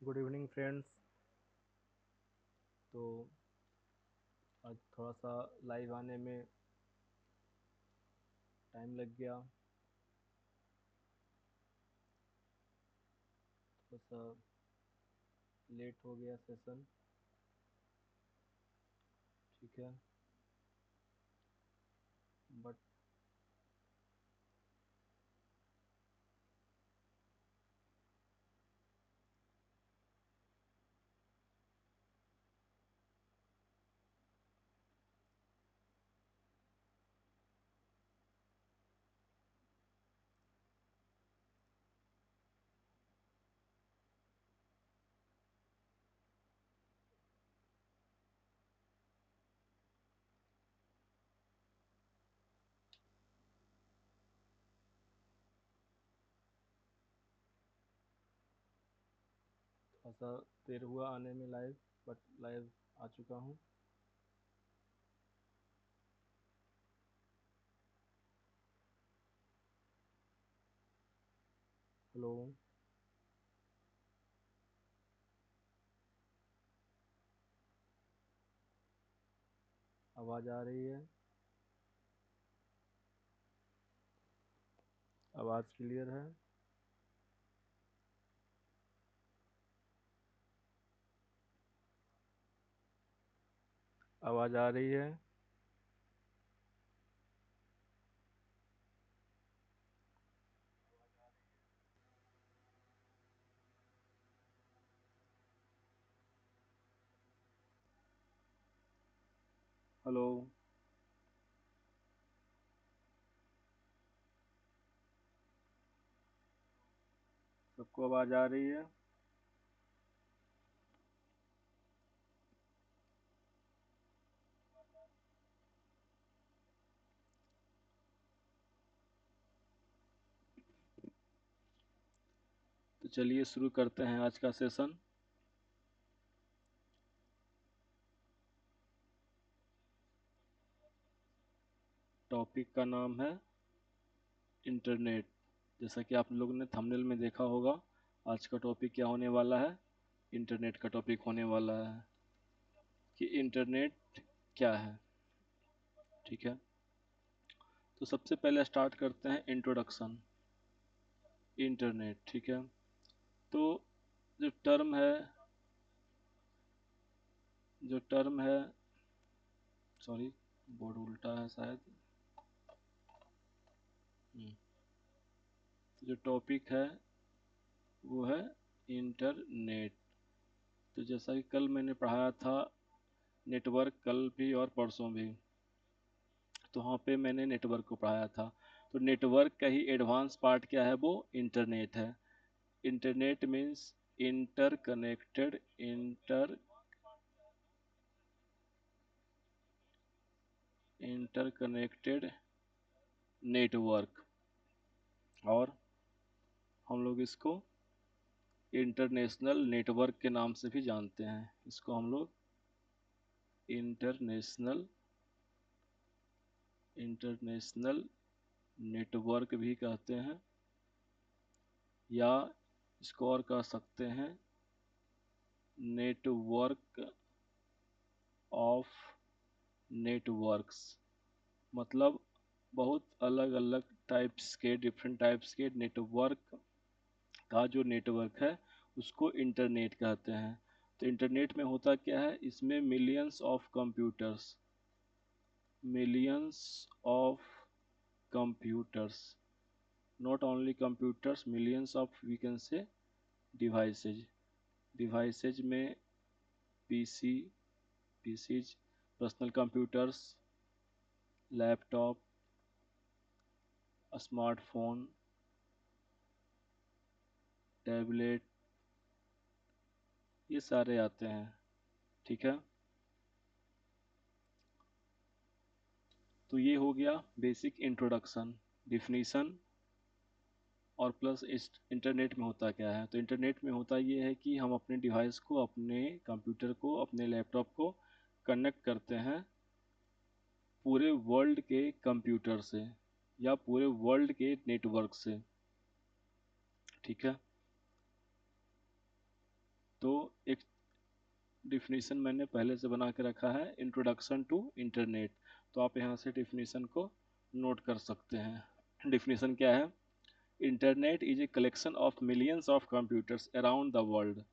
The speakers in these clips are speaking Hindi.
Good evening friends. तो आज थोड़ा सा लाइव आने में टाइम लग गया, थोड़ा सा लेट हो गया सेशन। ठीक है, बट थोड़ा सा देर हुआ आने में लाइव, बट लाइव आ चुका हूँ। हेलो, आवाज़ आ रही है? आवाज़ क्लियर है? आवाज़ आ रही है? हेलो, सबको आवाज़ आ रही है? तो चलिए शुरू करते हैं आज का सेशन। टॉपिक का नाम है इंटरनेट। जैसा कि आप लोगों ने थंबनेल में देखा होगा, आज का टॉपिक क्या होने वाला है। इंटरनेट का टॉपिक होने वाला है कि इंटरनेट क्या है। ठीक है, तो सबसे पहले स्टार्ट करते हैं इंट्रोडक्शन। इंटरनेट, ठीक है। तो जो टर्म है जो टर्म है सॉरी, बोर्ड उल्टा है शायद। तो जो टॉपिक है वो है इंटरनेट। तो जैसा कि कल मैंने पढ़ाया था नेटवर्क, कल भी और परसों भी, तो वहाँ पे मैंने नेटवर्क को पढ़ाया था। तो नेटवर्क का ही एडवांस पार्ट क्या है, वो इंटरनेट है। Internet means interconnected network. और हम लोग इसको इंटरनेशनल नेटवर्क के नाम से भी जानते हैं। इसको हम लोग इंटरनेशनल इंटरनेशनल नेटवर्क भी कहते हैं, या इसको और कह सकते हैं नेटवर्क ऑफ नेटवर्क्स। मतलब बहुत अलग अलग टाइप्स के, डिफरेंट टाइप्स के नेटवर्क का जो नेटवर्क है उसको इंटरनेट कहते हैं। तो इंटरनेट में होता क्या है, इसमें millions of computers, not only computers, millions of we can say devices. Devices में PC, PCs, personal computers, laptop, smartphone, tablet, ये सारे आते हैं। ठीक है, तो ये हो गया बेसिक इंट्रोडक्शन, डिफिनीशन। और प्लस इस इंटरनेट में होता क्या है, तो इंटरनेट में होता ये है कि हम अपने डिवाइस को, अपने कंप्यूटर को, अपने लैपटॉप को कनेक्ट करते हैं पूरे वर्ल्ड के कंप्यूटर से या पूरे वर्ल्ड के नेटवर्क से। ठीक है, तो एक डिफिनीसन मैंने पहले से बना के रखा है, इंट्रोडक्शन टू इंटरनेट। तो आप यहाँ से डिफिनीसन को नोट कर सकते हैं। डिफिनीसन क्या है? Internet is a collection of millions of computers around the world.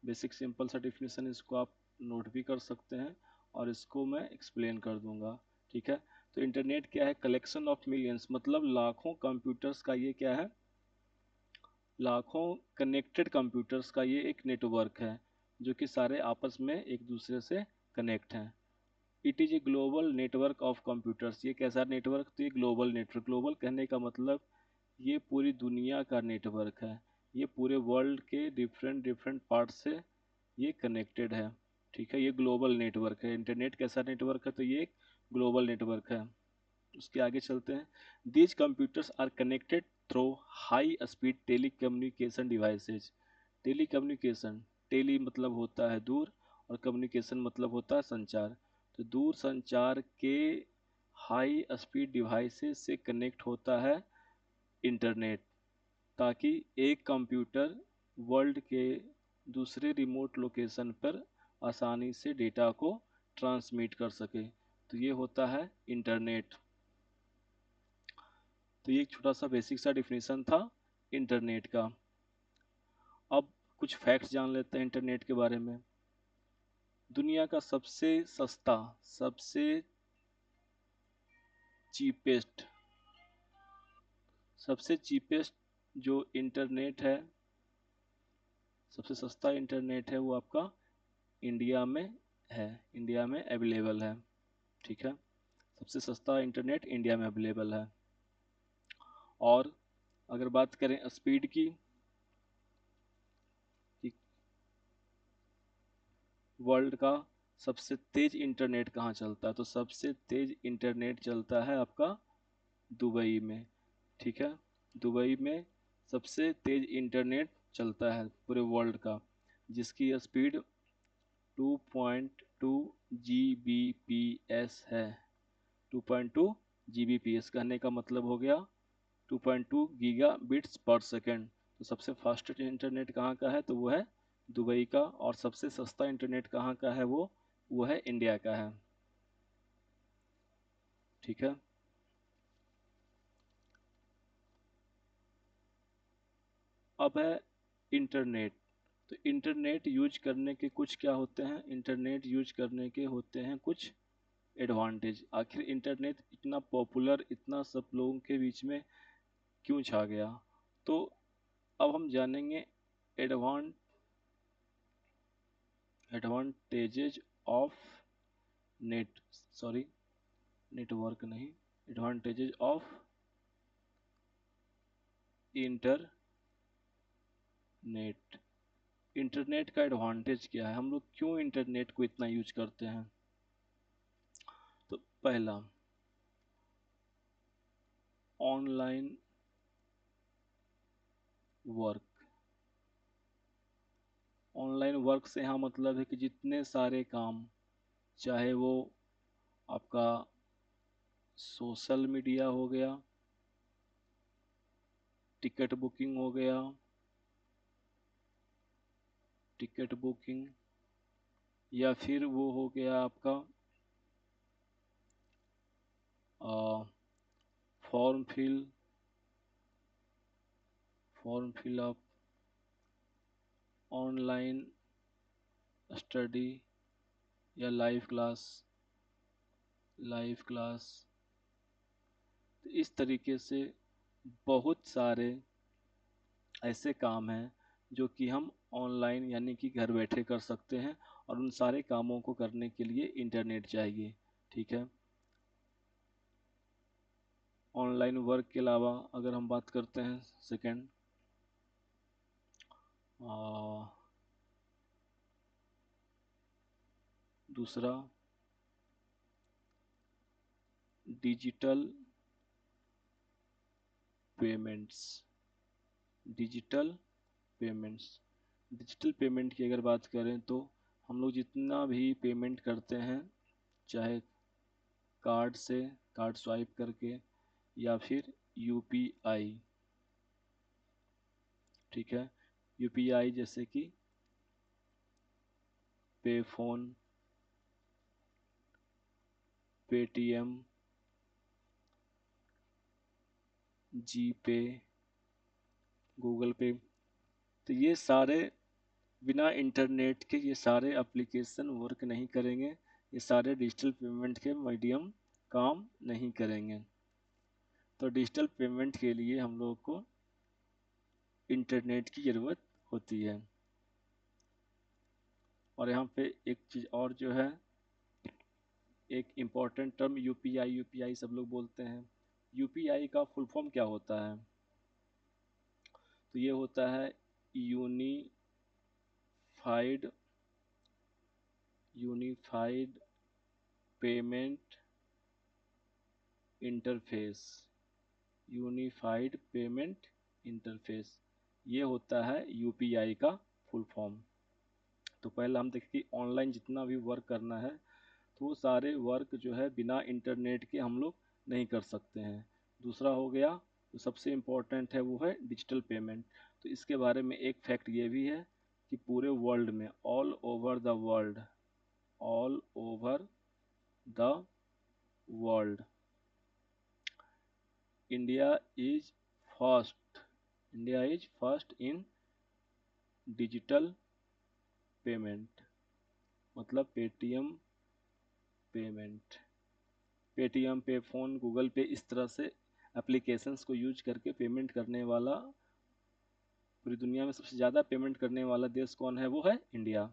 Basic simple सा डिफिनीसन, इसको आप नोट भी कर सकते हैं और इसको मैं एक्सप्लेन कर दूंगा। ठीक है, तो इंटरनेट क्या है? कलेक्शन ऑफ मिलियंस, मतलब लाखों कंप्यूटर्स का ये क्या है? लाखों कनेक्टेड कंप्यूटर्स का ये एक नेटवर्क है, जो कि सारे आपस में एक दूसरे से कनेक्ट हैं। It is a global network of computers. ये कैसा नेटवर्क? तो ये ग्लोबल नेटवर्क, ग्लोबल कहने का मतलब ये पूरी दुनिया का नेटवर्क है। ये पूरे वर्ल्ड के डिफरेंट डिफरेंट पार्ट से ये कनेक्टेड है। ठीक है, ये ग्लोबल नेटवर्क है। इंटरनेट कैसा नेटवर्क है? तो ये एक ग्लोबल नेटवर्क है। उसके आगे चलते हैं। These computers are connected through high speed telecommunication devices. Telecommunication, tele मतलब होता है दूर और कम्युनिकेशन मतलब होता है संचार। तो दूर संचार के हाई स्पीड डिवाइसेस से कनेक्ट होता है इंटरनेट, ताकि एक कंप्यूटर वर्ल्ड के दूसरे रिमोट लोकेशन पर आसानी से डेटा को ट्रांसमिट कर सके। तो ये होता है इंटरनेट। तो ये एक छोटा सा बेसिक सा डिफिनीशन था इंटरनेट का। अब कुछ फैक्ट्स जान लेते हैं इंटरनेट के बारे में। दुनिया का सबसे सस्ता, सबसे चीपेस्ट, सबसे चीपेस्ट जो इंटरनेट है, सबसे सस्ता इंटरनेट है, वो आपका इंडिया में है, इंडिया में अवेलेबल है। ठीक है, सबसे सस्ता इंटरनेट इंडिया में अवेलेबल है। और अगर बात करें स्पीड की, कि वर्ल्ड का सबसे तेज इंटरनेट कहाँ चलता है, तो सबसे तेज इंटरनेट चलता है आपका दुबई में। ठीक है, दुबई में सबसे तेज इंटरनेट चलता है पूरे वर्ल्ड का, जिसकी स्पीड 2.2 Gbps है। 2.2 Gbps कहने का मतलब हो गया 2.2 गीगा बिट्स पर सेकेंड। तो सबसे फास्टेस्ट इंटरनेट कहाँ का है? तो वो है दुबई का। और सबसे सस्ता इंटरनेट कहाँ का है? वो है इंडिया का है। ठीक है, अब है इंटरनेट। तो इंटरनेट यूज करने के कुछ क्या होते हैं? इंटरनेट यूज करने के होते हैं कुछ एडवांटेज। आखिर इंटरनेट इतना पॉपुलर, इतना सब लोगों के बीच में क्यों छा गया? तो अब हम जानेंगे advant advantages of net, sorry network नहीं, एडवांटेजेज ऑफ इंटरनेट। इंटरनेट का एडवांटेज क्या है? हम लोग क्यों इंटरनेट को इतना यूज करते हैं? तो पहला, ऑनलाइन वर्क। ऑनलाइन वर्क से यहाँ मतलब है कि जितने सारे काम, चाहे वो आपका सोशल मीडिया हो गया, टिकट बुकिंग हो गया, टिकट बुकिंग, या फिर वो हो गया आपका form fill, form fill up, online study, या लाइव क्लास। तो इस तरीके से बहुत सारे ऐसे काम हैं जो कि हम ऑनलाइन यानी कि घर बैठे कर सकते हैं, और उन सारे कामों को करने के लिए इंटरनेट चाहिए। ठीक है, ऑनलाइन वर्क के अलावा अगर हम बात करते हैं सेकेंड, दूसरा digital payments. Digital payments, digital payment की अगर बात करें तो हम लोग जितना भी पेमेंट करते हैं, चाहे कार्ड से, कार्ड स्वाइप करके, या फिर यूपीआई। ठीक है, यूपीआई जैसे कि पे फोन, पेटीएम, जी पे, गूगल पे। तो ये सारे बिना इंटरनेट के ये सारे एप्लीकेशन वर्क नहीं करेंगे, ये सारे डिजिटल पेमेंट के मीडियम काम नहीं करेंगे। तो डिजिटल पेमेंट के लिए हम लोग को इंटरनेट की ज़रूरत होती है। और यहाँ पे एक चीज़ और जो है, एक इम्पॉर्टेंट टर्म यूपीआई, यूपीआई सब लोग बोलते हैं। यूपीआई का फुल फॉर्म क्या होता है? तो ये होता है unified unified payment interface. Unified payment interface, ये होता है यूपीआई का फुल फॉर्म। तो पहले हम देखें कि ऑनलाइन जितना भी वर्क करना है, तो वो सारे वर्क जो है बिना इंटरनेट के हम लोग नहीं कर सकते हैं। दूसरा हो गया, जो सबसे इम्पोर्टेंट है वो है डिजिटल पेमेंट। तो इसके बारे में एक फैक्ट ये भी है कि पूरे वर्ल्ड में, all over the world, all over the world, India is first India is first in digital payment, मतलब पेटीएम पेमेंट। पेटीएम, पे फोन, गूगल पे, इस तरह से एप्लीकेशंस को यूज करके पेमेंट करने वाला, पूरी दुनिया में सबसे ज़्यादा पेमेंट करने वाला देश कौन है? वो है इंडिया।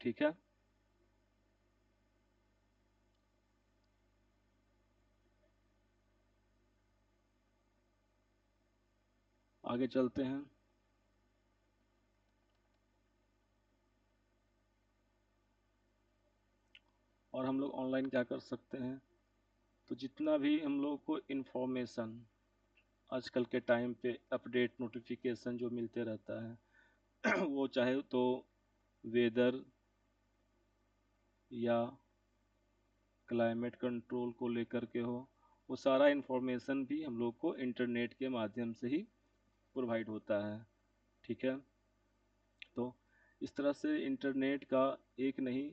ठीक है, आगे चलते हैं। और हम लोग ऑनलाइन क्या कर सकते हैं? तो जितना भी हम लोग को इन्फॉर्मेशन आजकल के टाइम पे अपडेट नोटिफिकेशन जो मिलते रहता है वो चाहे तो वेदर या क्लाइमेट कंट्रोल को लेकर के हो, वो सारा इन्फॉर्मेशन भी हम लोग को इंटरनेट के माध्यम से ही प्रोवाइड होता है। ठीक है, तो इस तरह से इंटरनेट का एक नहीं,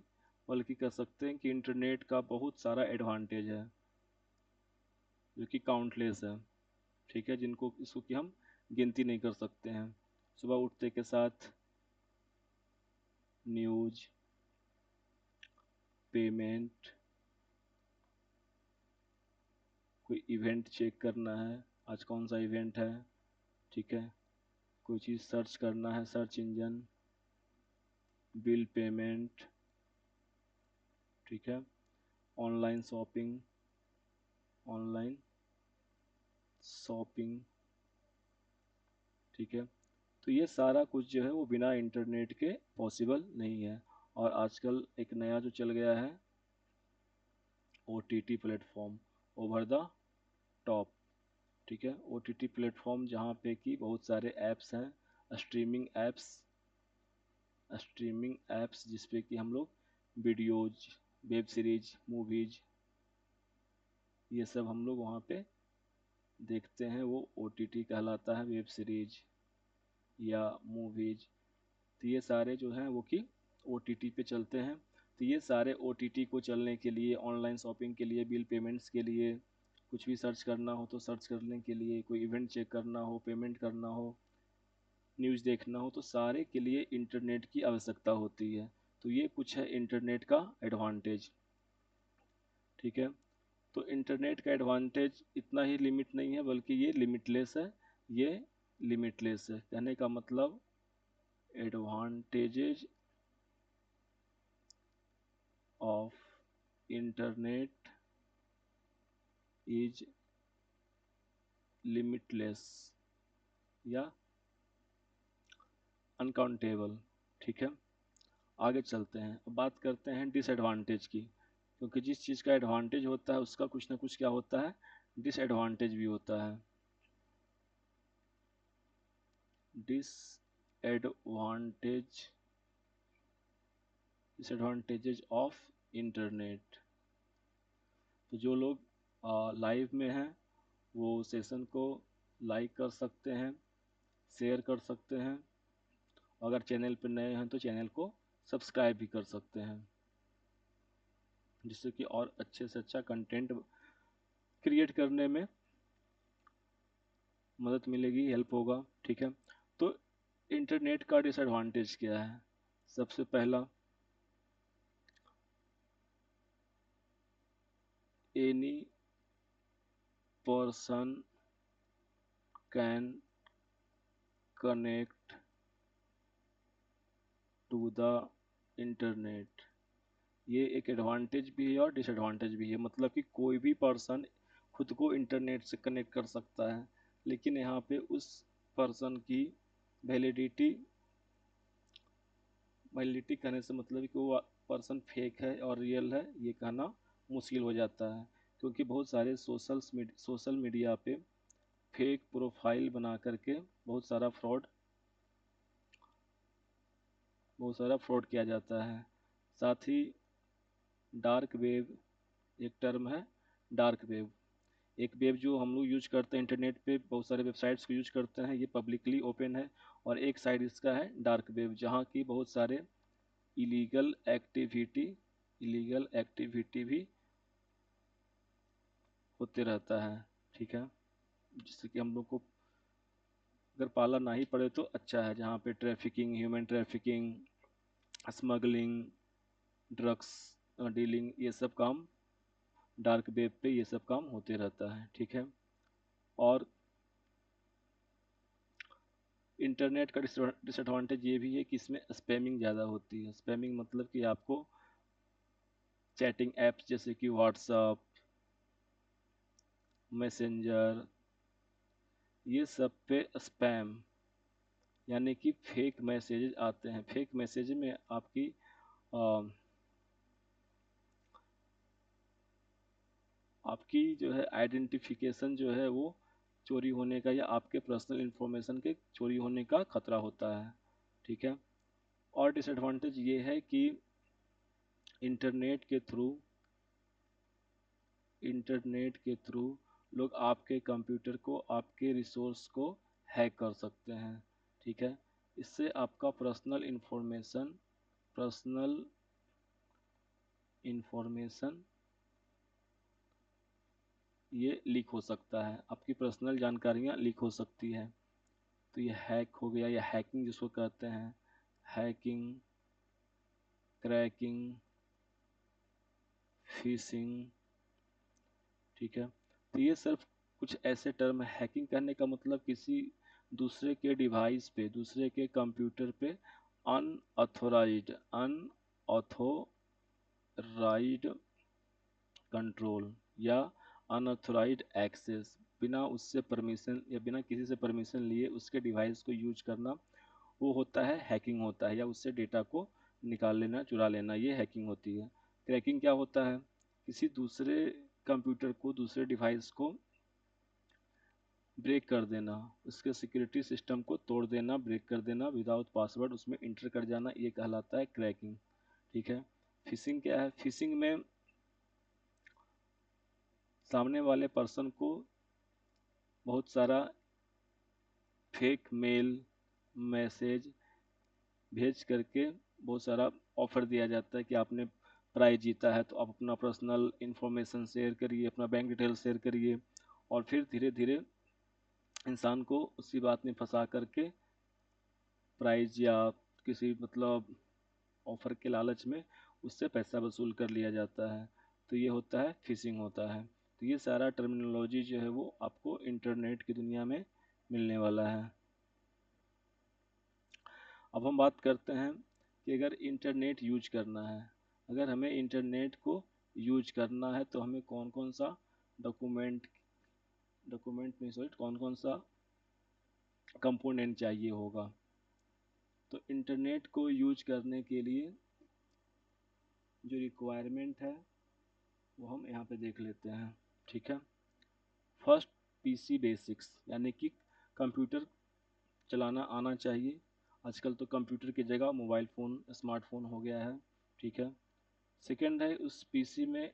बल्कि कह सकते हैं कि इंटरनेट का बहुत सारा एडवांटेज है, जो कि काउंटलेस है। ठीक है, जिनको इसको कि हम गिनती नहीं कर सकते हैं। सुबह उठते के साथ न्यूज, पेमेंट, कोई इवेंट चेक करना है, आज कौन सा इवेंट है। ठीक है, कोई चीज़ सर्च करना है, सर्च इंजन, बिल पेमेंट। ठीक है, ऑनलाइन शॉपिंग, ऑनलाइन शॉपिंग। ठीक है, तो ये सारा कुछ जो है वो बिना इंटरनेट के पॉसिबल नहीं है। और आजकल एक नया जो चल गया है, OTT platform, over the top. ठीक है, OTT प्लेटफॉर्म जहाँ पे कि बहुत सारे ऐप्स हैं, स्ट्रीमिंग ऐप्स, स्ट्रीमिंग ऐप्स जिसपे कि हम लोग वीडियोज, वेब सीरीज, मूवीज, ये सब हम लोग वहाँ पे देखते हैं। वो OTT कहलाता है, वेब सीरीज या मूवीज। तो ये सारे जो हैं वो कि OTT पे चलते हैं। तो ये सारे OTT को चलने के लिए, ऑनलाइन शॉपिंग के लिए, बिल पेमेंट्स के लिए, कुछ भी सर्च करना हो तो सर्च करने के लिए, कोई इवेंट चेक करना हो, पेमेंट करना हो, न्यूज़ देखना हो, तो सारे के लिए इंटरनेट की आवश्यकता होती है। तो ये कुछ है इंटरनेट का एडवांटेज। ठीक है, तो इंटरनेट का एडवांटेज इतना ही लिमिट नहीं है, बल्कि ये लिमिटलेस है। ये लिमिटलेस है, कहने का मतलब advantages of internet is limitless या अनकाउंटेबल। ठीक है, आगे चलते हैं, अब बात करते हैं डिसएडवांटेज की। क्योंकि जिस चीज़ का एडवांटेज होता है उसका कुछ ना कुछ क्या होता है, डिसएडवांटेज भी होता है। Disadvantage disadvantages of internet. तो जो लोग लाइव में हैं वो सेशन को लाइक कर सकते हैं, शेयर कर सकते हैं। अगर चैनल पर नए हैं तो चैनल को सब्सक्राइब भी कर सकते हैं, जिससे कि और अच्छे से अच्छा कंटेंट क्रिएट करने में मदद मिलेगी, हेल्प होगा। ठीक है, तो इंटरनेट का डिसएडवांटेज क्या है? सबसे पहला, any person can connect to the internet. ये एक एडवांटेज भी है और डिसएडवांटेज भी है, मतलब कि कोई भी पर्सन खुद को इंटरनेट से कनेक्ट कर सकता है, लेकिन यहाँ पे उस पर्सन की वैलिडिटी वैलिडिटी कहने से मतलब कि वो पर्सन फेक है और रियल है ये कहना मुश्किल हो जाता है, क्योंकि बहुत सारे सोशल मीडिया पे फेक प्रोफाइल बना करके बहुत सारा फ्रॉड किया जाता है। साथ ही डार्क वेब एक टर्म है। डार्क वेब एक वेब जो हम लोग यूज करते हैं, इंटरनेट पे बहुत सारे वेबसाइट्स को यूज करते हैं, ये पब्लिकली ओपन है। और एक साइड इसका है डार्क वेब, जहाँ की बहुत सारे इलीगल एक्टिविटी इलीगल एक्टिविटी भी होते रहता है। ठीक है, जिससे कि हम लोग को अगर पाला ना ही पड़े तो अच्छा है, जहाँ पे trafficking, human trafficking, smuggling, drugs dealing, ये सब काम डार्क वेब पे ये सब काम होते रहता है। ठीक है, और इंटरनेट का डिसएडवांटेज ये भी है कि इसमें स्पैमिंग ज़्यादा होती है। स्पैमिंग मतलब कि आपको चैटिंग ऐप्स जैसे कि व्हाट्सअप, मैसेंजर, ये सब पे स्पैम यानी कि फेक मैसेजेस आते हैं। फेक मैसेज में आपकी जो है आइडेंटिफिकेशन जो है वो चोरी होने का या आपके पर्सनल इंफॉर्मेशन के चोरी होने का खतरा होता है। ठीक है, और डिसएडवांटेज ये है कि इंटरनेट के थ्रू इंटरनेट के थ्रू लोग आपके कंप्यूटर को, आपके रिसोर्स को हैक कर सकते हैं। ठीक है, इससे आपका पर्सनल इंफॉर्मेशन ये लीक हो सकता है, आपकी पर्सनल जानकारियाँ लीक हो सकती है। तो ये हैक हो गया या हैकिंग जिसको कहते हैं, हैकिंग, क्रैकिंग, फिशिंग। ठीक है, तो ये सिर्फ कुछ ऐसे टर्म है। हैकिंग करने का मतलब किसी दूसरे के डिवाइस पे, दूसरे के कंप्यूटर पे अनऑथोराइज्ड कंट्रोल या अनऑथोराइज्ड एक्सेस, बिना उससे परमिशन या बिना किसी से परमिशन लिए उसके डिवाइस को यूज करना, वो होता है हैकिंग होता है, या उससे डेटा को निकाल लेना, चुरा लेना, ये हैकिंग होती है। क्रैकिंग क्या होता है? किसी दूसरे कंप्यूटर को, दूसरे डिवाइस को ब्रेक कर देना, उसके सिक्योरिटी सिस्टम को तोड़ देना, ब्रेक कर देना, विदाउट पासवर्ड उसमें इंटर कर जाना, ये कहलाता है क्रैकिंग। ठीक है, फिशिंग क्या है? फिशिंग में सामने वाले पर्सन को बहुत सारा फेक मेल, मैसेज भेज करके बहुत सारा ऑफर दिया जाता है कि आपने प्राइज जीता है तो आप अपना पर्सनल इंफॉर्मेशन शेयर करिए, अपना बैंक डिटेल शेयर करिए, और फिर धीरे धीरे इंसान को उसी बात में फंसा करके प्राइज या किसी मतलब ऑफर के लालच में उससे पैसा वसूल कर लिया जाता है। तो ये होता है फिशिंग होता है। तो ये सारा टर्मिनोलॉजी जो है वो आपको इंटरनेट की दुनिया में मिलने वाला है। अब हम बात करते हैं कि अगर इंटरनेट यूज करना है, अगर हमें इंटरनेट को यूज करना है तो हमें कौन कौन सा डॉक्यूमेंट डॉक्यूमेंट नहीं सॉरी कौन कौन सा कंपोनेंट चाहिए होगा। तो इंटरनेट को यूज करने के लिए जो रिक्वायरमेंट है वो हम यहाँ पे देख लेते हैं। ठीक है, फर्स्ट, पीसी बेसिक्स, यानी कि कंप्यूटर चलाना आना चाहिए। आजकल तो कंप्यूटर की जगह मोबाइल फ़ोन, स्मार्टफोन हो गया है। ठीक है, सेकेंड है उस पीसी में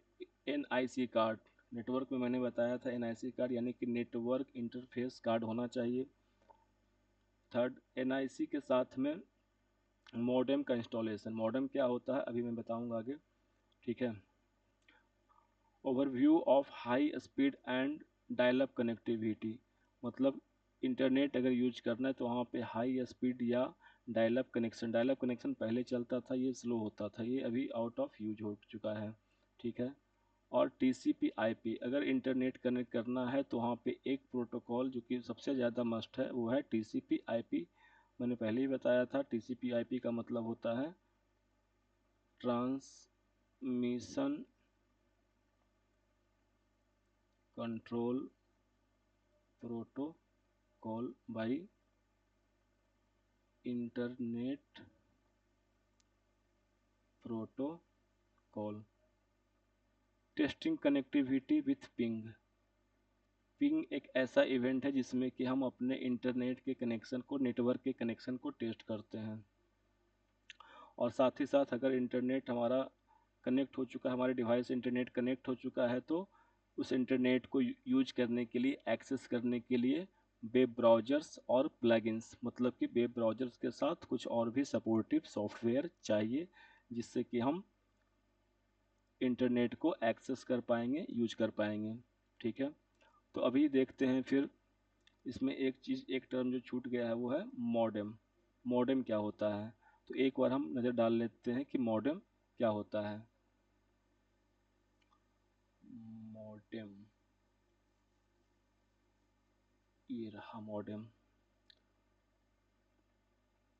एनआईसी कार्ड, नेटवर्क में मैंने बताया था एनआईसी कार्ड यानी कि नेटवर्क इंटरफेस कार्ड होना चाहिए। थर्ड, एनआईसी के साथ में मॉडेम का इंस्टॉलेशन। मॉडेम क्या होता है अभी मैं बताऊंगा आगे, ठीक है। Overview of high speed and dial up connectivity, मतलब इंटरनेट अगर यूज करना है तो वहाँ पे हाई स्पीड या डायल अप कनेक्शन पहले चलता था, ये स्लो होता था, ये अभी आउट ऑफ यूज हो चुका है, ठीक है। और टीसीपी आईपी, अगर इंटरनेट कनेक्ट करना है तो वहाँ पे एक प्रोटोकॉल जो कि सबसे ज़्यादा मस्ट है वो है टीसीपी आईपी। मैंने पहले ही बताया था टीसीपी आईपी का मतलब होता है transmission control protocol by internet protocol. Testing connectivity with ping. Ping एक ऐसा इवेंट है जिसमें कि हम अपने इंटरनेट के कनेक्शन को, नेटवर्क के कनेक्शन को टेस्ट करते हैं। और साथ ही साथ अगर इंटरनेट हमारा कनेक्ट हो चुका है, हमारे डिवाइस इंटरनेट कनेक्ट हो चुका है, तो उस इंटरनेट को यूज करने के लिए, एक्सेस करने के लिए वेब ब्राउज़र्स और प्लगइन्स, मतलब कि वेब ब्राउज़र्स के साथ कुछ और भी सपोर्टिव सॉफ्टवेयर चाहिए जिससे कि हम इंटरनेट को एक्सेस कर पाएंगे, यूज कर पाएंगे, ठीक है। तो अभी देखते हैं फिर इसमें एक चीज़, एक टर्म जो छूट गया है वो है मॉडेम। मॉडेम क्या होता है, तो एक बार हम नज़र डाल लेते हैं कि मॉडेम क्या होता है। मॉडेम, ये रहा मॉडेम।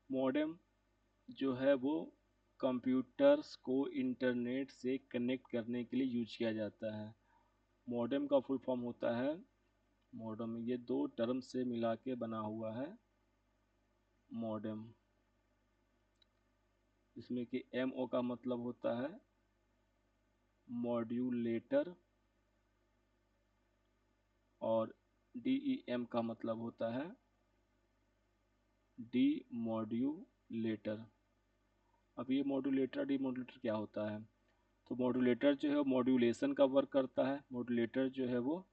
मॉडेम जो है वो कंप्यूटर्स को इंटरनेट से कनेक्ट करने के लिए यूज किया जाता है। मॉडेम का फुल फॉर्म होता है, मॉडेम ये दो टर्म से मिला के बना हुआ है मॉडेम, इसमें कि एम ओ का मतलब होता है मॉड्यूलेटर और डी ई एम का मतलब होता है डी मॉड्यूलेटर। अब ये मॉड्यूलेटर डी मॉड्यूलेटर क्या होता है, तो मॉड्यूलेटर जो है वो मॉड्यूलेशन का वर्क करता है, मॉड्यूलेटर जो है वो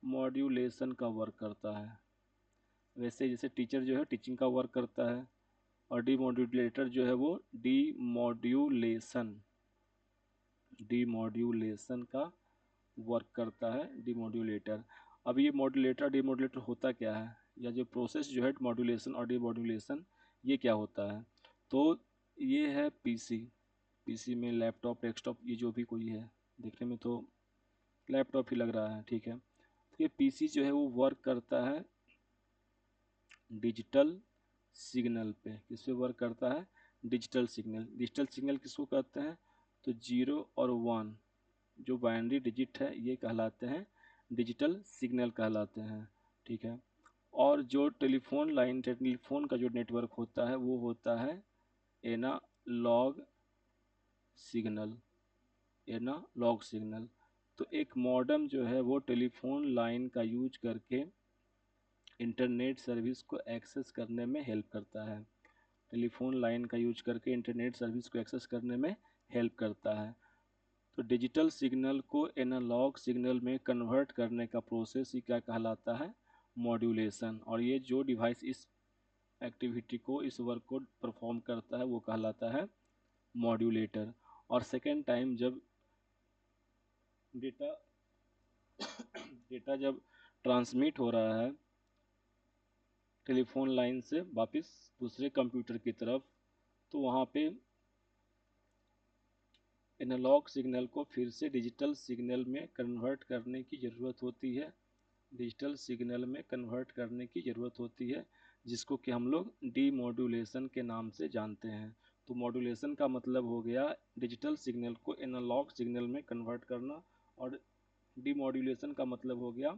मॉड्यूलेशन का वर्क करता है। वैसे जैसे टीचर जो है टीचिंग का वर्क करता है, और डी मॉड्यूलेटर जो है वो डी मॉड्यूलेशन डीमॉड्यूलेशन का वर्क करता है, डीमॉड्यूलेटर। अब ये मॉड्यूलेटर डीमॉड्यूलेटर होता क्या है, या जो प्रोसेस जो है मॉड्यूलेशन और डीमॉड्यूलेशन, ये क्या होता है, तो ये है पीसी। पीसी में लैपटॉप डेस्कटॉप ये जो भी कोई है, देखने में तो लैपटॉप ही लग रहा है, ठीक है। तो ये पीसी जो है वो वर्क करता है डिजिटल सिग्नल पे। किस पे वर्क करता है, डिजिटल सिग्नल। डिजिटल सिग्नल किसको कहते हैं, तो जीरो और वन जो बाइनरी डिजिट है ये कहलाते हैं डिजिटल सिग्नल कहलाते हैं, ठीक है। और जो टेलीफोन लाइन, टेलीफोन का जो नेटवर्क होता है वो होता है एनालॉग सिग्नल, एनालॉग सिग्नल। तो एक मॉडेम जो है वो टेलीफोन लाइन का यूज करके इंटरनेट सर्विस को एक्सेस करने में हेल्प करता है। टेलीफोन लाइन का यूज करके इंटरनेट सर्विस को एक्सेस करने में हेल्प करता है। तो डिजिटल सिग्नल को एनालॉग सिग्नल में कन्वर्ट करने का प्रोसेस ही क्या कहलाता है, मॉड्यूलेशन। और ये जो डिवाइस इस एक्टिविटी को, इस वर्क को परफॉर्म करता है वो कहलाता है मॉड्यूलेटर। और सेकेंड टाइम जब डेटा डेटा जब ट्रांसमिट हो रहा है टेलीफोन लाइन से वापस दूसरे कंप्यूटर की तरफ, तो वहाँ पे एनालॉग सिग्नल को फिर से डिजिटल सिग्नल में कन्वर्ट करने की ज़रूरत होती है, डिजिटल सिग्नल में कन्वर्ट करने की ज़रूरत होती है, जिसको कि हम लोग डीमॉड्यूलेशन के नाम से जानते हैं। तो मॉड्यूलेशन का मतलब हो गया डिजिटल सिग्नल को एनालॉग सिग्नल में कन्वर्ट करना, और डीमॉड्यूलेशन का मतलब हो गया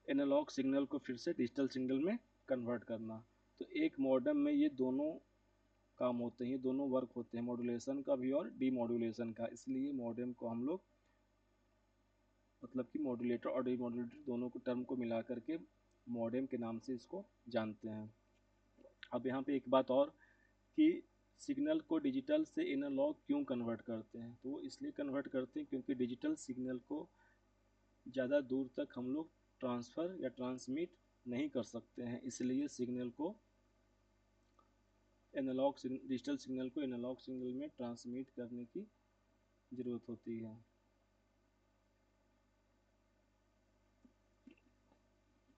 एनालॉग सिग्नल को फिर से डिजिटल सिग्नल में कन्वर्ट करना। तो एक मॉडेम में ये दोनों काम होते हैं, दोनों वर्क होते हैं, मॉड्यूलेशन का भी और डीमॉड्यूलेशन का। इसलिए मॉडेम को हम लोग, मतलब कि मॉड्यूलेटर और डीमॉड्यूलेटर दोनों को टर्म को मिला करके मॉडेम के नाम से इसको जानते हैं। अब यहाँ पे एक बात और कि सिग्नल को डिजिटल से एनालॉग क्यों कन्वर्ट करते हैं, तो वो इसलिए कन्वर्ट करते हैं क्योंकि डिजिटल सिग्नल को ज़्यादा दूर तक हम लोग ट्रांसफ़र या ट्रांसमिट नहीं कर सकते हैं, इसलिए सिग्नल को डिजिटल सिग्नल को एनालॉग सिग्नल में ट्रांसमिट करने की ज़रूरत होती है।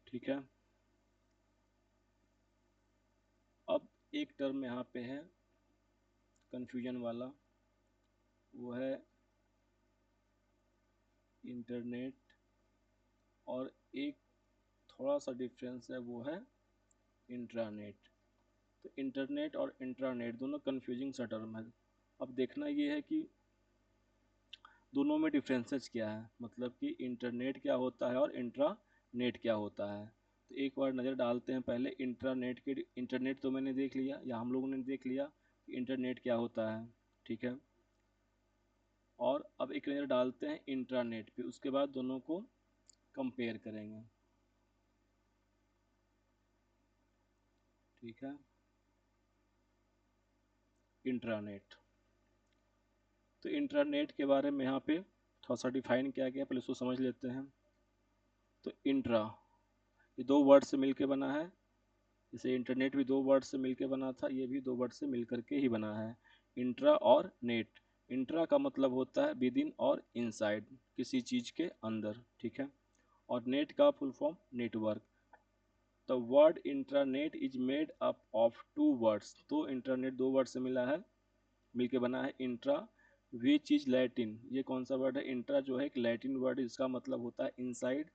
ठीक है। अब एक टर्म यहाँ पे है कन्फ्यूजन वाला, वो है इंटरनेट, और एक थोड़ा सा डिफरेंस है, वो है इंट्रानेट। तो इंटरनेट और इंट्रानेट दोनों कन्फ्यूजिंग सा टर्म है। अब देखना ये है कि दोनों में डिफरेंसेस क्या है, मतलब कि इंटरनेट क्या होता है और इंट्रानेट क्या होता है। तो एक बार नज़र डालते हैं पहले इंट्रानेट के। इंटरनेट तो मैंने देख लिया, या हम लोगों ने देख लिया कि इंटरनेट क्या होता है। ठीक है। और अब एक नज़र डालते हैं इंट्रानेट पे, उसके बाद दोनों को कंपेयर करेंगे। ठीक है। इंट्रानेट, तो इंट्रानेट के बारे में यहाँ पे थोड़ा सा डिफाइन किया गया, पहले उसको समझ लेते हैं। तो इंट्रा, ये दो वर्ड से मिलके बना है। जैसे इंटरनेट भी दो वर्ड से मिलके बना था, ये भी दो वर्ड से मिल करके ही बना है, इंट्रा और नेट। इंट्रा का मतलब होता है विद इन और इनसाइड, किसी चीज़ के अंदर। ठीक है। और नेट का full form network. The word intranet is made up of two words, तो इंटरनेट दो वर्ड से मिला है, मिलके बना है इंट्रा, विच इज लैटिन। ये कौन सा वर्ड है? इंट्रा जो है एक लैटिन वर्ड है, इसका मतलब होता है इनसाइड,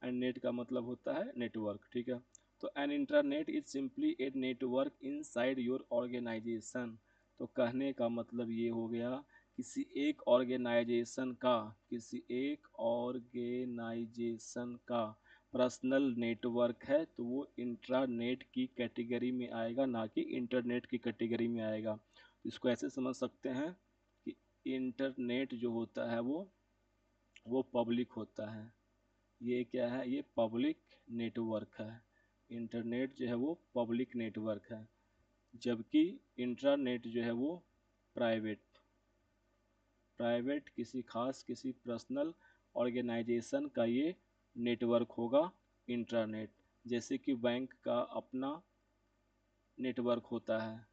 एंड नेट का मतलब होता है नेटवर्क। ठीक है। तो an internet is simply a network inside your organisation. तो कहने का मतलब ये हो गया, किसी एक ऑर्गेनाइजेशन का, किसी एक ऑर्गेनाइजेशन का पर्सनल नेटवर्क है, तो वो इंट्रानेट की कैटेगरी में आएगा, ना कि इंटरनेट की कैटेगरी में आएगा। इसको ऐसे समझ सकते हैं कि इंटरनेट जो होता है वो पब्लिक होता है। ये क्या है? ये पब्लिक नेटवर्क है। इंटरनेट जो है वो पब्लिक नेटवर्क है, जबकि इंट्रानेट जो है वो प्राइवेट प्राइवेट किसी खास, किसी पर्सनल ऑर्गेनाइजेशन का ये नेटवर्क होगा इंट्रानेट। जैसे कि बैंक का अपना नेटवर्क होता है,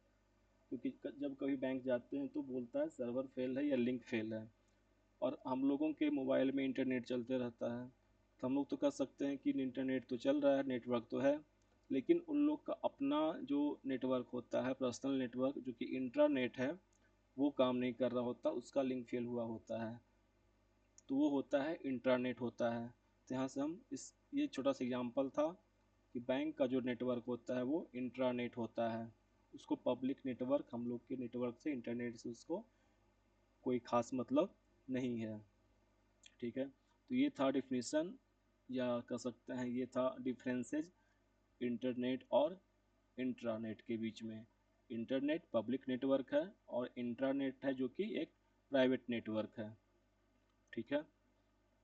क्योंकि जब कभी बैंक जाते हैं तो बोलता है सर्वर फेल है या लिंक फेल है, और हम लोगों के मोबाइल में इंटरनेट चलते रहता है, तो हम लोग तो कह सकते हैं कि इंटरनेट तो चल रहा है, नेटवर्क तो है, लेकिन उन लोग का अपना जो नेटवर्क होता है, पर्सनल नेटवर्क, जो कि इंट्रानेट है, वो काम नहीं कर रहा होता, उसका लिंक फेल हुआ होता है, तो वो होता है इंट्रानेट होता है। तो यहाँ से हम इस, ये छोटा सा एग्जाम्पल था कि बैंक का जो नेटवर्क होता है वो इंट्रानेट होता है, उसको पब्लिक नेटवर्क, हम लोग के नेटवर्क से, इंटरनेट से उसको कोई खास मतलब नहीं है। ठीक है। तो ये था डिफिनीसन, या कह सकते हैं ये था डिफरेंसेस इंटरनेट और इंट्रानेट के बीच में। इंटरनेट पब्लिक नेटवर्क है, और इंट्रानेट है जो कि एक प्राइवेट नेटवर्क है। ठीक है।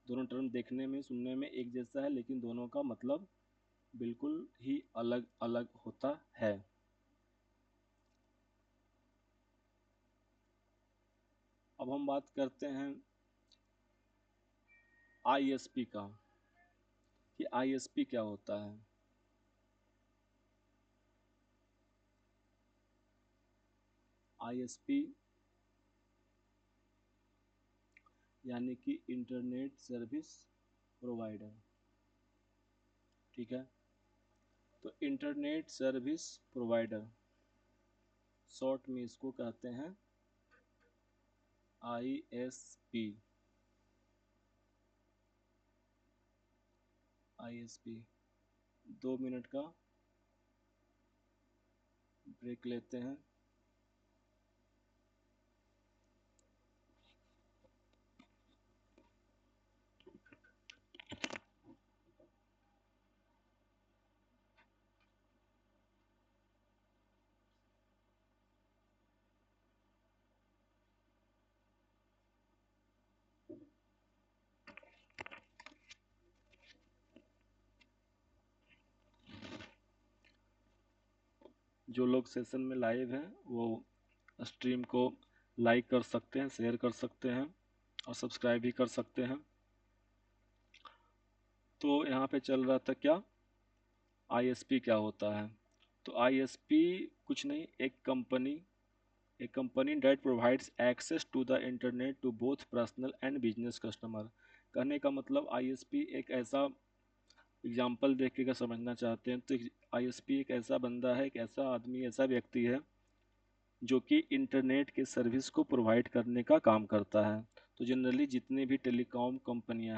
दोनों टर्म देखने में, सुनने में एक जैसा है, लेकिन दोनों का मतलब बिल्कुल ही अलग अलग होता है। अब हम बात करते हैं आईएसपी का, कि आईएसपी क्या होता है। आईएसपी यानी कि इंटरनेट सर्विस प्रोवाइडर। ठीक है। तो इंटरनेट सर्विस प्रोवाइडर, शॉर्ट में इसको कहते हैं आईएसपी। आईएसपी, 2 मिनट का ब्रेक लेते हैं। जो लोग सेशन में लाइव हैं वो स्ट्रीम को लाइक कर सकते हैं, शेयर कर सकते हैं, और सब्सक्राइब भी कर सकते हैं। तो यहाँ पे चल रहा था क्या, आईएसपी क्या होता है। तो आईएसपी कुछ नहीं, एक company that provides access to the internet to both personal and business customer. कहने का मतलब आईएसपी एक ऐसा, एग्जाम्पल देख के अगर समझना चाहते हैं तो आईएसपी एक ऐसा बंदा है, एक ऐसा आदमी, ऐसा व्यक्ति है जो कि इंटरनेट के सर्विस को प्रोवाइड करने का काम करता है। तो जनरली जितनी भी टेलीकॉम कंपनी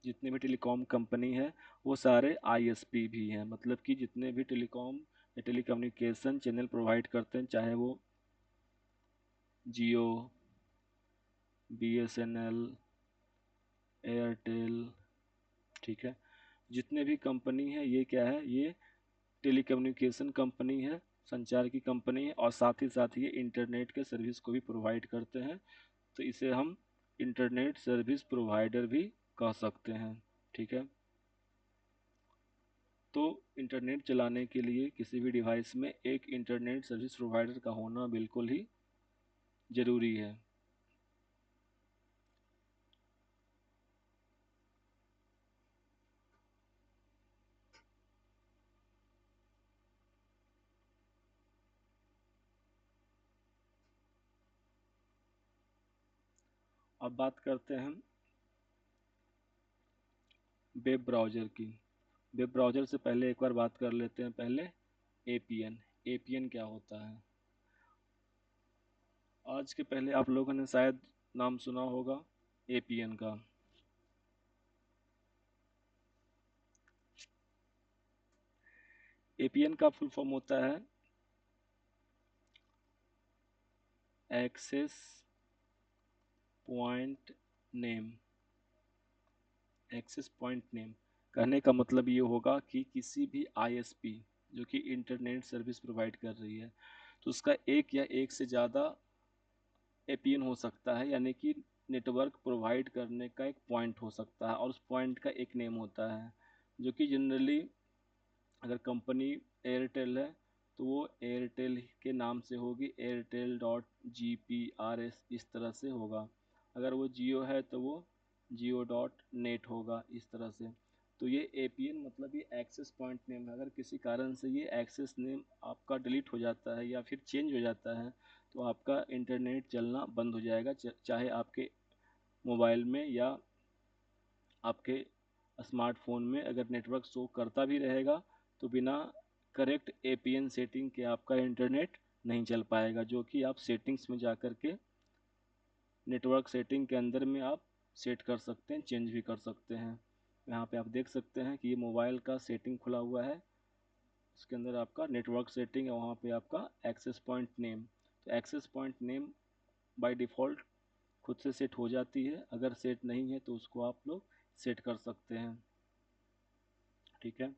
जितने भी टेलीकॉम कंपनी है वो सारे आईएसपी भी हैं। मतलब कि जितने भी टेलीकॉम या टेलीकम्युनिकेशन चैनल प्रोवाइड करते हैं, चाहे वो जियो, बीएसएनएल, एयरटेल, ठीक है, जितने भी कंपनी है ये क्या है, ये टेलीकम्युनिकेशन कंपनी है, संचार की कंपनी है, और साथ ही साथ ये इंटरनेट के सर्विस को भी प्रोवाइड करते हैं। तो इसे हम इंटरनेट सर्विस प्रोवाइडर भी कह सकते हैं। ठीक है, तो इंटरनेट चलाने के लिए किसी भी डिवाइस में एक इंटरनेट सर्विस प्रोवाइडर का होना बिल्कुल ही ज़रूरी है। अब बात करते हैं वेब ब्राउज़र की। वेब ब्राउज़र से पहले एक बार बात कर लेते हैं पहले एपीएन। एपीएन क्या होता है? आज के पहले आप लोगों ने शायद नाम सुना होगा एपीएन का। एपीएन का फुल फॉर्म होता है access point name. Access point name कहने का मतलब ये होगा कि किसी भी आईएसपी जो कि इंटरनेट सर्विस प्रोवाइड कर रही है, तो उसका एक या एक से ज़्यादा एपीएन हो सकता है, यानी कि नेटवर्क प्रोवाइड करने का एक पॉइंट हो सकता है, और उस पॉइंट का एक नेम होता है, जो कि जनरली अगर कंपनी एयरटेल है तो वो एयरटेल के नाम से होगी, Airtel dot G P R S इस तरह से होगा। अगर वो जियो है तो वो जियो डॉट नेट होगा, इस तरह से। तो ये एपीएन मतलब ये एक्सेस पॉइंट नेम है। अगर किसी कारण से ये एक्सेस नेम आपका डिलीट हो जाता है या फिर चेंज हो जाता है तो आपका इंटरनेट चलना बंद हो जाएगा, चाहे आपके मोबाइल में या आपके स्मार्टफोन में अगर नेटवर्क शो करता भी रहेगा तो बिना करेक्ट एपीएन सेटिंग के आपका इंटरनेट नहीं चल पाएगा, जो कि आप सेटिंग्स में जा कर के नेटवर्क सेटिंग के अंदर में आप सेट कर सकते हैं, चेंज भी कर सकते हैं। यहाँ पे आप देख सकते हैं कि ये मोबाइल का सेटिंग खुला हुआ है, उसके अंदर आपका नेटवर्क सेटिंग है, वहाँ पे आपका एक्सेस पॉइंट नेम। तो access point name by default खुद से सेट हो जाती है, अगर सेट नहीं है तो उसको आप लोग सेट कर सकते हैं। ठीक है,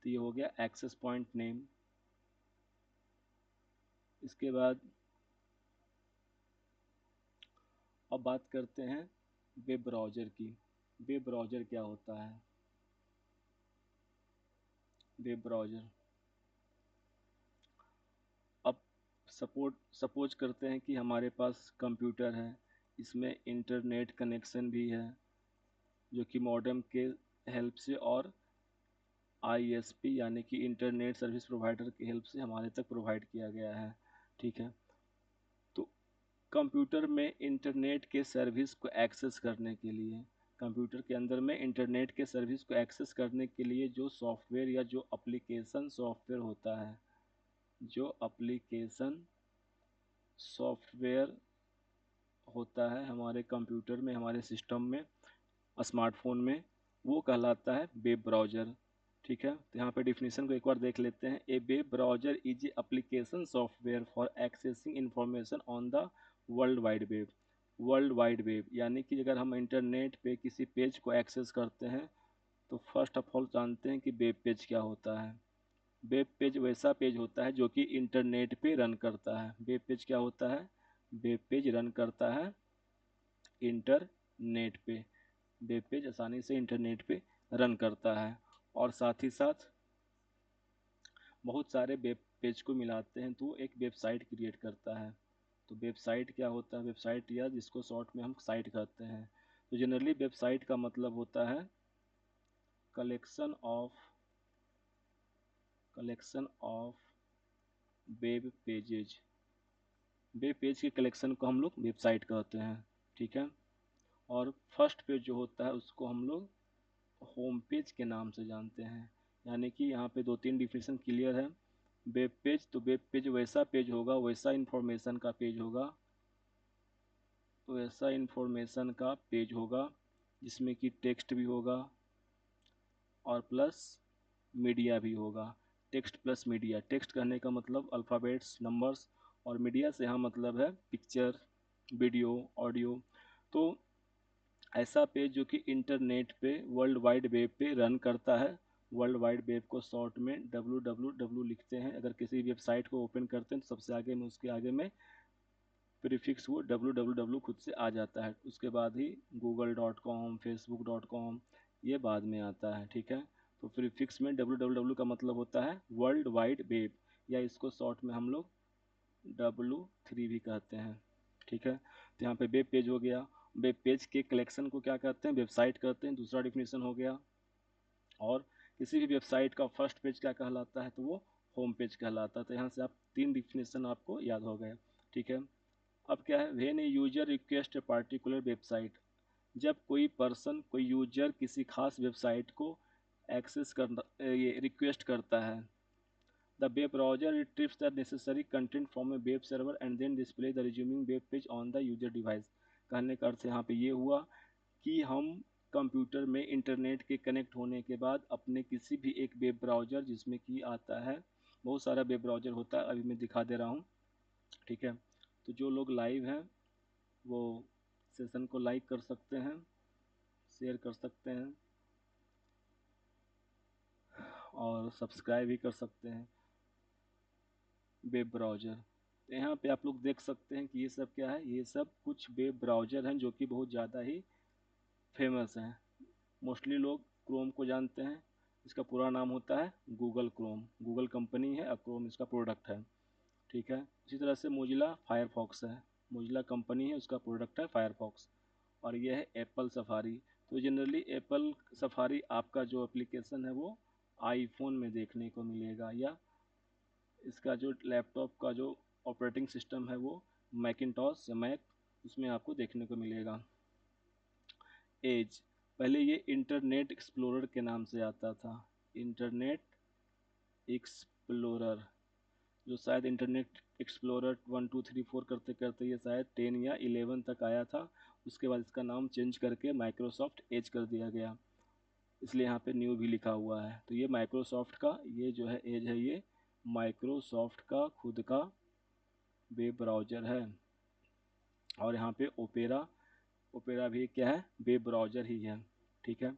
तो ये हो गया एक्सेस पॉइंट नेम। इसके बाद अब बात करते हैं वेब ब्राउज़र की। वेब ब्राउज़र क्या होता है? वेब ब्राउज़र, अब सपोज करते हैं कि हमारे पास कंप्यूटर है, इसमें इंटरनेट कनेक्शन भी है, जो कि मॉडेम के हेल्प से और आईएसपी यानी कि इंटरनेट सर्विस प्रोवाइडर की हेल्प से हमारे तक प्रोवाइड किया गया है। ठीक है, तो कंप्यूटर में इंटरनेट के सर्विस को एक्सेस करने के लिए, कंप्यूटर के अंदर में इंटरनेट के सर्विस को एक्सेस करने के लिए जो सॉफ्टवेयर या जो एप्लीकेशन सॉफ्टवेयर होता है, जो एप्लीकेशन सॉफ्टवेयर होता है हमारे कंप्यूटर में, हमारे सिस्टम में, स्मार्टफोन में, वो कहलाता है वेब ब्राउज़र। ठीक है, तो यहाँ पे डिफिनीशन को एक बार देख लेते हैं। A web browser is a application software for accessing information on the world wide web. World wide web यानी कि अगर हम इंटरनेट पे किसी पेज को एक्सेस करते हैं तो फर्स्ट ऑफ ऑल जानते हैं कि वेब पेज क्या होता है। वेब पेज वैसा पेज होता है जो कि इंटरनेट पे रन करता है। वेब पेज क्या होता है? वेब पेज रन करता है इंटरनेट पे। वेब पेज आसानी से इंटरनेट पे रन करता है, और साथ ही साथ बहुत सारे वेब पेज को मिलाते हैं तो एक वेबसाइट क्रिएट करता है। तो वेबसाइट क्या होता है? वेबसाइट या जिसको शॉर्ट में हम साइट कहते हैं। तो जनरली वेबसाइट का मतलब होता है collection of web pages. Web page के कलेक्शन को हम लोग वेबसाइट कहते हैं, ठीक है। और फर्स्ट पेज जो होता है उसको हम लोग होम पेज के नाम से जानते हैं। यानी कि यहाँ पे दो तीन डिफिनेशन क्लियर है। वेब पेज, तो वेब पेज वैसा पेज होगा, वैसा इंफॉर्मेशन का पेज होगा, वैसा इंफॉर्मेशन का पेज होगा जिसमें कि टेक्स्ट भी होगा और प्लस मीडिया भी होगा। टेक्स्ट प्लस मीडिया, टेक्स्ट कहने का मतलब अल्फ़ाबेट्स, नंबर्स, और मीडिया से यहाँ मतलब है पिक्चर, वीडियो, ऑडियो। तो ऐसा पेज जो कि इंटरनेट पे वर्ल्ड वाइड वेब पे रन करता है। वर्ल्ड वाइड वेब को शॉर्ट में www लिखते हैं। अगर किसी वेबसाइट को ओपन करते हैं तो सबसे आगे में, उसके आगे में प्रीफिक्स वो www खुद से आ जाता है। उसके बाद ही google.com, facebook.com ये बाद में आता है, ठीक है। तो प्रीफिक्स में www का मतलब होता है वर्ल्ड वाइड वेब, या इसको शॉर्ट में हम लोग W3 भी कहते हैं, ठीक है। तो यहाँ पे वेब पेज हो गया। वेब पेज के कलेक्शन को क्या कहते हैं? वेबसाइट कहते हैं, दूसरा डिफिनेशन हो गया। और किसी भी वेबसाइट का फर्स्ट पेज क्या कहलाता है? तो वो होम पेज कहलाता है। तो यहाँ से आप तीन डिफिनेशन आपको याद हो गए, ठीक है। अब क्या है, when a user request a particular website, जब कोई पर्सन, कोई यूजर किसी खास वेबसाइट को एक्सेस करना, ये रिक्वेस्ट करता है, the web browser retrieves the necessary content from a web server and then display the resuming web page on the user device। कहने का अर्थ यहाँ पे ये हुआ कि हम कंप्यूटर में इंटरनेट के कनेक्ट होने के बाद अपने किसी भी एक वेब ब्राउज़र, जिसमें कि आता है, बहुत सारा वेब ब्राउज़र होता है, अभी मैं दिखा दे रहा हूँ, ठीक है। तो जो लोग लाइव हैं वो सेशन को लाइक कर सकते हैं, शेयर कर सकते हैं और सब्सक्राइब भी कर सकते हैं वेब ब्राउज़र। यहाँ पे आप लोग देख सकते हैं कि ये सब क्या है, ये सब कुछ वेब ब्राउज़र हैं जो कि बहुत ज़्यादा ही फेमस हैं। मोस्टली लोग क्रोम को जानते हैं, इसका पूरा नाम होता है गूगल क्रोम। गूगल कंपनी है और क्रोम इसका प्रोडक्ट है, ठीक है। इसी तरह से मोजिला फायरफॉक्स है, मोजिला कंपनी है, उसका प्रोडक्ट है फायरफॉक्स। और ये है एप्पल सफारी। तो जनरली एप्पल सफारी आपका जो एप्लीकेशन है वो आईफोन में देखने को मिलेगा, या इसका जो लैपटॉप का जो ऑपरेटिंग सिस्टम है वो मैकिनटॉश या मैक, उसमें आपको देखने को मिलेगा। एज, पहले ये इंटरनेट एक्सप्लोरर के नाम से आता था, इंटरनेट एक्सप्लोरर, जो शायद इंटरनेट एक्सप्लोरर 1 2 3 4 करते करते ये शायद 10 या 11 तक आया था। उसके बाद इसका नाम चेंज करके माइक्रोसॉफ्ट एज कर दिया गया, इसलिए यहाँ पे न्यू भी लिखा हुआ है। तो ये माइक्रोसॉफ्ट का, ये जो है एज है, ये माइक्रोसॉफ्ट का खुद का वेब ब्राउज़र है। और यहाँ पे ओपेरा, ओपेरा भी क्या है, वेब ब्राउज़र ही है, ठीक है।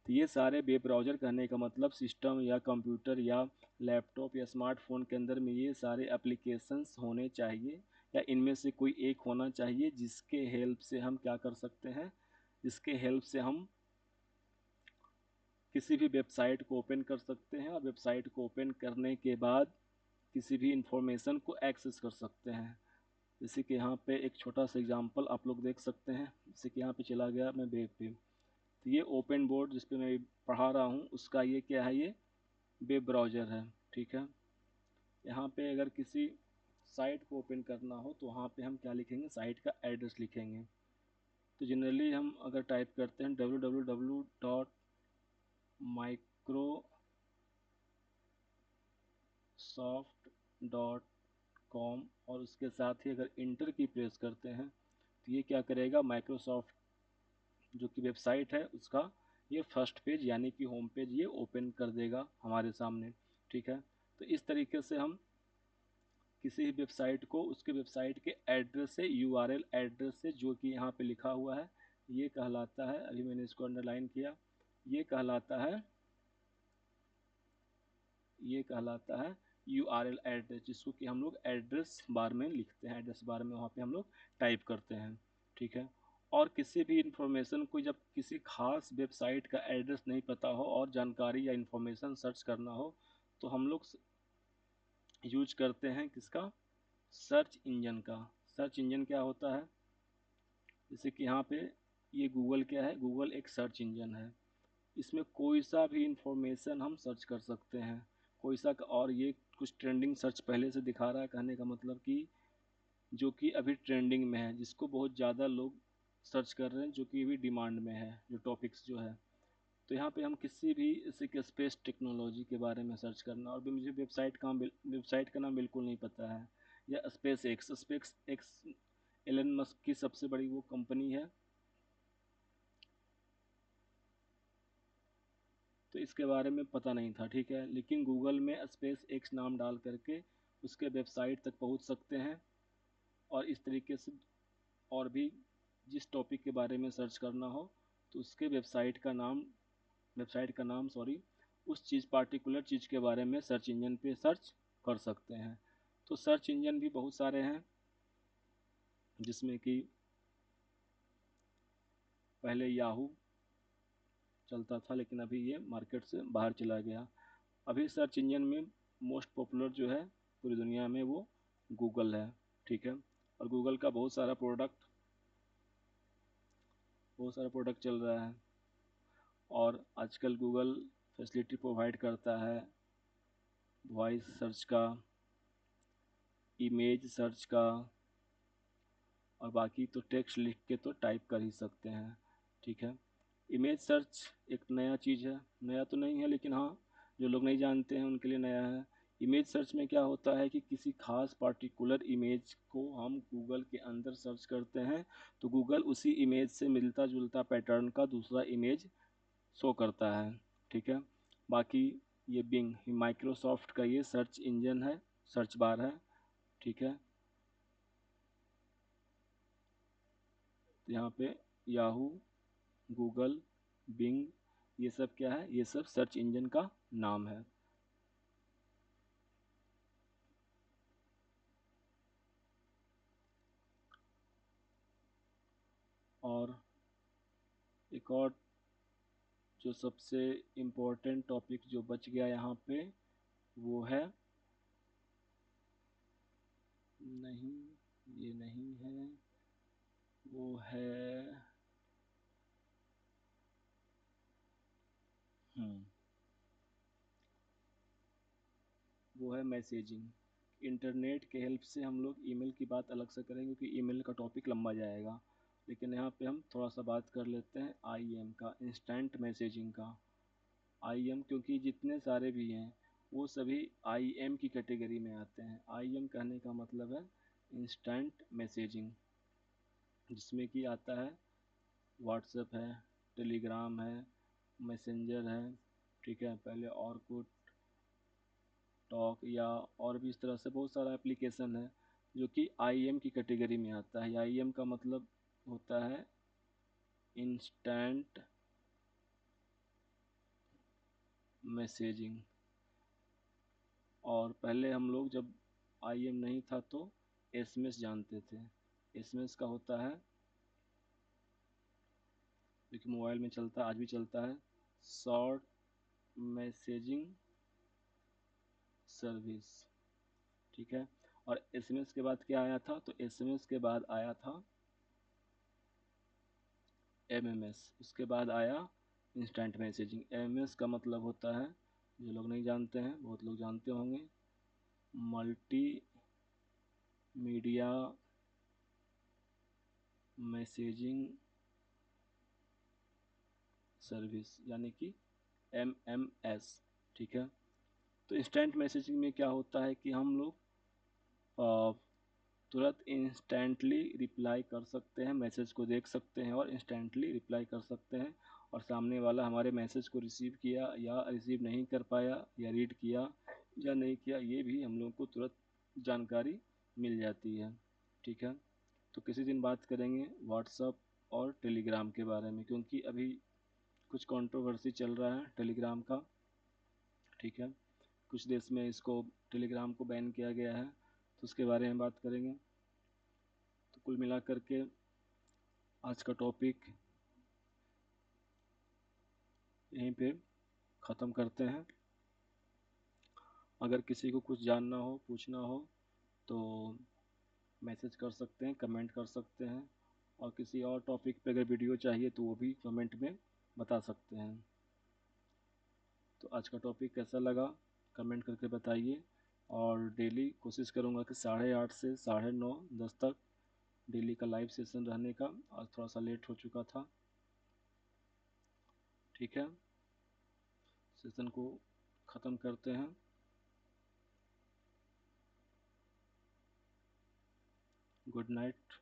तो ये सारे वेब ब्राउज़र कहने का मतलब सिस्टम या कंप्यूटर या लैपटॉप या स्मार्टफोन के अंदर में ये सारे एप्लीकेशंस होने चाहिए, या इनमें से कोई एक होना चाहिए जिसके हेल्प से हम क्या कर सकते हैं, जिसके हेल्प से हम किसी भी वेबसाइट को ओपन कर सकते हैं और वेबसाइट को ओपन करने के बाद किसी भी इंफॉर्मेशन को एक्सेस कर सकते हैं। जैसे कि यहाँ पे एक छोटा सा एग्जांपल आप लोग देख सकते हैं। जैसे कि यहाँ पे चला गया मैं वेब पे, तो ये ओपन बोर्ड जिस पे मैं पढ़ा रहा हूँ उसका ये क्या है, ये वेब ब्राउज़र है, ठीक है। यहाँ पे अगर किसी साइट को ओपन करना हो तो वहाँ पे हम क्या लिखेंगे, साइट का एड्रेस लिखेंगे। तो जनरली हम अगर टाइप करते हैं www.microsoft.com और उसके साथ ही अगर इंटर की प्रेस करते हैं तो ये क्या करेगा, माइक्रोसॉफ्ट जो कि वेबसाइट है उसका ये फर्स्ट पेज यानी कि होम पेज ये ओपन कर देगा हमारे सामने, ठीक है। तो इस तरीके से हम किसी भी वेबसाइट को उसके वेबसाइट के एड्रेस से, यूआरएल एड्रेस से, जो कि यहाँ पे लिखा हुआ है, ये कहलाता है, अभी मैंने इसको अंडरलाइन किया, ये कहलाता है, ये कहलाता है यूआरएल एड्रेस, जिसको कि हम लोग एड्रेस बार में लिखते हैं, एड्रेस बार में वहाँ पे हम लोग टाइप करते हैं, ठीक है। और किसी भी इंफॉर्मेशन को जब किसी खास वेबसाइट का एड्रेस नहीं पता हो और जानकारी या इंफॉर्मेशन सर्च करना हो तो हम लोग यूज करते हैं किसका, सर्च इंजन का। सर्च इंजन क्या होता है, जैसे कि यहाँ पे ये गूगल क्या है? गूगल एक सर्च इंजन है। इसमें कोई सा भी इंफॉर्मेशन हम सर्च कर सकते हैं, कोई सा। और ये कुछ ट्रेंडिंग सर्च पहले से दिखा रहा है, कहने का मतलब कि जो कि अभी ट्रेंडिंग में है, जिसको बहुत ज़्यादा लोग सर्च कर रहे हैं, जो कि अभी डिमांड में है, जो टॉपिक्स जो है। तो यहाँ पे हम किसी भी जैसे कि स्पेस टेक्नोलॉजी के बारे में सर्च करना, और भी मुझे वेबसाइट का नाम बिल्कुल नहीं पता है, या स्पेस एक्स एलन मस्क की सबसे बड़ी वो कंपनी है, तो इसके बारे में पता नहीं था, ठीक है। लेकिन गूगल में स्पेस एक्स नाम डाल करके उसके वेबसाइट तक पहुंच सकते हैं, और इस तरीके से और भी जिस टॉपिक के बारे में सर्च करना हो, तो उसके वेबसाइट का नाम सॉरी, उस चीज़ पार्टिकुलर चीज़ के बारे में सर्च इंजन पे सर्च कर सकते हैं। तो सर्च इंजन भी बहुत सारे हैं, जिसमें कि पहले याहू चलता था, लेकिन अभी ये मार्केट से बाहर चला गया। अभी सर्च इंजन में मोस्ट पॉपुलर जो है पूरी दुनिया में, वो गूगल है, ठीक है। और गूगल का बहुत सारा प्रोडक्ट चल रहा है, और आजकल गूगल फैसिलिटी प्रोवाइड करता है वॉइस सर्च का, इमेज सर्च का, और बाकी तो टेक्स्ट लिख के तो टाइप कर ही सकते हैं, ठीक है। इमेज सर्च एक नया चीज़ है, नया तो नहीं है, लेकिन हाँ, जो लोग नहीं जानते हैं उनके लिए नया है। इमेज सर्च में क्या होता है कि किसी खास पार्टिकुलर इमेज को हम गूगल के अंदर सर्च करते हैं, तो गूगल उसी इमेज से मिलता जुलता पैटर्न का दूसरा इमेज शो करता है, ठीक है। बाकी ये बिंग माइक्रोसॉफ्ट का ये सर्च इंजन है, सर्च बार है, ठीक है। तो यहाँ पे याहू, गूगल, बिंग, ये सब क्या है? ये सब सर्च इंजन का नाम है। और एक और जो सबसे इम्पोर्टेंट टॉपिक जो बच गया यहाँ पे, वो है, नहीं, ये नहीं है, वो है, हम्म वो है मैसेजिंग। इंटरनेट के हेल्प से हम लोग ईमेल की बात अलग से करेंगे, क्योंकि ईमेल का टॉपिक लंबा जाएगा, लेकिन यहाँ पे हम थोड़ा सा बात कर लेते हैं आईएम का, इंस्टेंट मैसेजिंग का। आईएम, क्योंकि जितने सारे भी हैं वो सभी आईएम की कैटेगरी में आते हैं। आईएम कहने का मतलब है इंस्टेंट मैसेजिंग, जिसमें कि आता है व्हाट्सएप है, टेलीग्राम है, मैसेंजर है, ठीक है। पहले ऑरकुट, टॉक, या और भी इस तरह से बहुत सारा एप्लीकेशन है जो कि आईएम की कैटेगरी में आता है। आईएम का मतलब होता है इंस्टेंट मैसेजिंग। और पहले हम लोग जब आईएम नहीं था तो एसएमएस जानते थे। एसएमएस का होता है, जो कि मोबाइल में चलता है, आज भी चलता है, शॉर्ट मैसेजिंग सर्विस, ठीक है। और एसएमएस के बाद क्या आया था? तो एसएमएस के बाद आया था एमएमएस, उसके बाद आया इंस्टेंट मैसेजिंग। एमएमएस का मतलब होता है, जो लोग नहीं जानते हैं, बहुत लोग जानते होंगे, मल्टी मीडिया मैसेजिंग सर्विस, यानी कि एमएमएस, ठीक है। तो इंस्टेंट मैसेजिंग में क्या होता है कि हम लोग तुरंत इंस्टेंटली रिप्लाई कर सकते हैं, मैसेज को देख सकते हैं और इंस्टेंटली रिप्लाई कर सकते हैं, और सामने वाला हमारे मैसेज को रिसीव किया या रिसीव नहीं कर पाया, या रीड किया या नहीं किया, ये भी हम लोग को तुरंत जानकारी मिल जाती है, ठीक है। तो किसी दिन बात करेंगे व्हाट्सअप और टेलीग्राम के बारे में, क्योंकि अभी कुछ कंट्रोवर्सी चल रहा है टेलीग्राम का, ठीक है। कुछ देश में इसको, टेलीग्राम को बैन किया गया है, तो उसके बारे में बात करेंगे। तो कुल मिलाकर के आज का टॉपिक यहीं पे ख़त्म करते हैं। अगर किसी को कुछ जानना हो, पूछना हो, तो मैसेज कर सकते हैं, कमेंट कर सकते हैं, और किसी और टॉपिक पे अगर वीडियो चाहिए तो वो भी कमेंट में बता सकते हैं। तो आज का टॉपिक कैसा लगा कमेंट करके बताइए। और डेली कोशिश करूँगा कि 8:30 से 9:30 10 तक डेली का लाइव सेशन रहने का। आज थोड़ा सा लेट हो चुका था। ठीक है, सेशन को ख़त्म करते हैं। Good night.